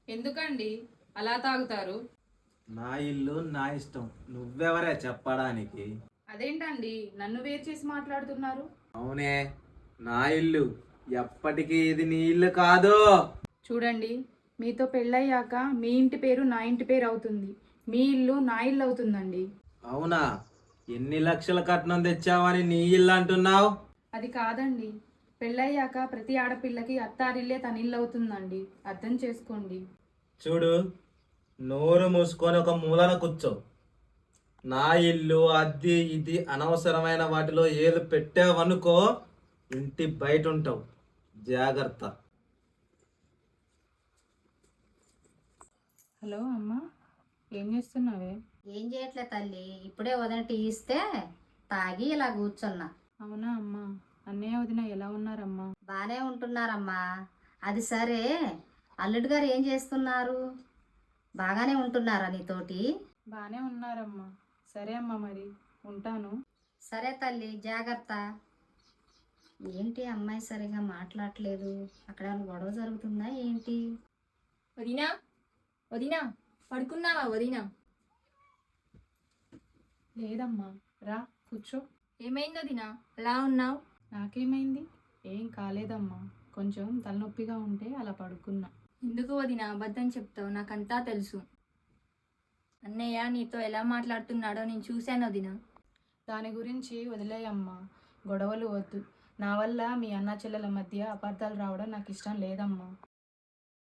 ఎందుకండి అలా తాగుతారు? నా ఇల్లు నా ఇష్టం, నువ్వెవరే చెప్పడానికి? అదేంటండి నన్ను వేరు చేసి మాట్లాడుతున్నారు? అవునే, నా ఇల్లు. ఎప్పటికీ ఇది నీ ఇల్లు కాదు. చూడండి, మీతో పెళ్ళయ్యాక మీ ఇంటి పేరు నా ఇంటి పేరు అవుతుంది, మీ ఇల్లు నా ఇల్లు అవుతుందండి. అవునా? ఎన్ని లక్షల కట్నం తెచ్చావని నీ ఇల్లు అంటున్నావు? అది కాదండి, పెళ్ళయ్యాక ప్రతి ఆడపిల్లకి అత్తారిల్లే తన ఇల్లు అవుతుందండి, అర్థం చేసుకోండి. చూడు, నోరు మూసుకొని ఒక మూలన కూర్చో. నా ఇల్లు అది ఇది అనవసరమైన వాటిలో ఏలు పెట్టావనుకో, ఇంటి బయట ఉంటావు. జాగ్రత్త. హలో అమ్మా, ఏం చేస్తున్నావే? ఏం చేయట్లే తల్లి, ఇప్పుడే వదిన టీ ఇస్తే తాగి ఇలా కూర్చున్నా. అవునా అమ్మా, అన్నయ్య వదిన ఎలా ఉన్నారమ్మా? బానే ఉంటున్నారమ్మా. అది సరే, అల్లుడు గారు ఏం చేస్తున్నారు? బాగానే ఉంటున్నారా నీతోటి? బానే ఉన్నారమ్మా. సరే అమ్మా, మరి ఉంటాను. సరే తల్లి, జాగ్రత్త. ఏంటి అమ్మాయి సరిగా మాట్లాడట్లేదు? అక్కడ ఏమైనా గొడవ జరుగుతుందా ఏంటి? వదినా, వదినా, పడుకున్నావా వదినా? లేదమ్మా, రా కూర్చో. ఏమైంది వదినా అలా ఉన్నావు? నాకేమైంది? ఏం కాలేదమ్మా, కొంచెం తలనొప్పిగా ఉంటే అలా పడుకున్నా. ఎందుకు వదినా అబద్ధం చెప్తావు? నాకంతా తెలుసు. అన్నయ్య నీతో ఎలా మాట్లాడుతున్నాడో నేను చూశాను వదినా. దాని గురించి వదిలేయమ్మా, గొడవలు వద్దు. నా వల్ల మీ అన్న చెల్లెల మధ్య అపార్థాలు రావడం నాకు ఇష్టం లేదమ్మా.